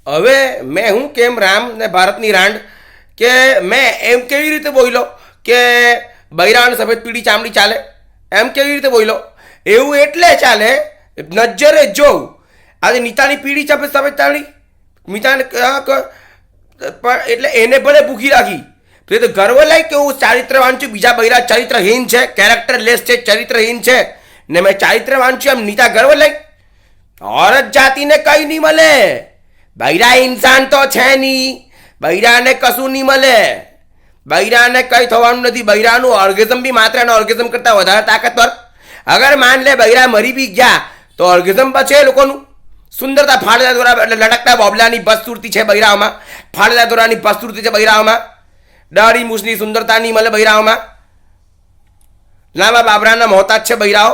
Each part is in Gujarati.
હવે મેં હું કેમ રામ ને ભારતની રાંડ કે મેં એમ કેવી રીતે બોલ્યો કે બૈરા અને સફેદ પીળી ચામડી ચાલે, એમ કેવી રીતે બોલ્યો? એવું એટલે ચાલે નજરે જોઉં. આજે નીતાની પીળી સફેદ ચામડી મીતાને પણ એટલે એને ભલે ભૂખી રાખી તો એ તો ગર્વ લઈ કે હું ચારિત્રવાન છું. બીજા બૈરા ચારિત્રહીન છે, કેરેક્ટરલેસ છે, ચરિત્રહીન છે ને મેં ચારિત્રવાન છું એમ નીતા ગર્વ લઈ. औरत જાતિને કઈ નહીં મળે, બૈરા ઇન્સાન તો છે નહીં, બૈરાને કશું નહીં મળે, બૈરાને કઈ થવાનું નથી. બૈરાનું ઓર્ગેઝમ બી માત્ર એના ઓર્ગેઝમ કરતાં વધારે તાકાતવર. અગર માન લે બૈરા મરી બી ગયા તો ઓર્ગેઝમ પછી એ લોકોનું સુંદરતા ફાળેલા દોરા એટલે લટકતા બોબલાની બસતુરતી છે બૈરાઓમાં, ફાળેલા દોરાની બસતુરતી છે બૈરાઓમાં, દાઢી મૂછની સુંદરતા નહીં મળે બૈરાઓમાં, લાંબા બાબરાના મોહતાજ છે બૈરાઓ,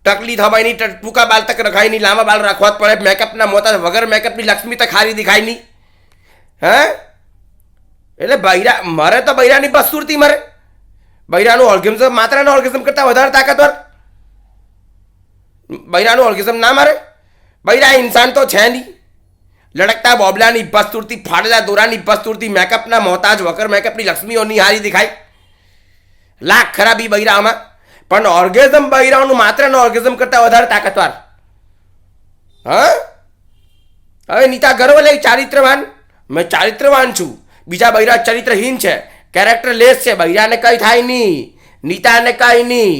ટકલી થવાય નહીં, ટૂંકા બાલ તક રખાય નહીં, લાંબા બાલ રાખવા જ પડે, મેકઅપના મોહતાજ, વગર મેકઅપની લક્ષ્મી તક હારી દેખાય નહીં. હે એટલે બૈરા મરે તો બૈરાની બસતુરતી મરે, બૈરાનું ઓર્ગેઝમ માત્ર એના ઓર્ગેઝમ કરતાં વધારે તાકાતવર, બૈરાનું ઓર્ગેઝમ ના મારે. બૈરા ઇન્સાન તો છે નહીં, લડકતા બોબલાની બસતુરતી, ફાડેલા દોરાની બસતુરતી, મેકઅપના મોહતાજ, વગર મેકઅપની લક્ષ્મીઓની હારી દેખાય, લાખ ખરાબી બૈરામાં. પણ ઓર્ગેઝમ બૈરાઓનું માત્ર એનો ઓર્ગેઝમ કરતાં વધારે તાકાતવાર. હા હવે નીતા ગર્વ લે ચારિત્રવાન, મેં ચારિત્રવાન છું, બીજા બૈરા ચરિત્રહીન છે, કેરેક્ટરલેસ છે, બૈરાને કઈ થાય નહીં, નીતાને કઈ નહીં.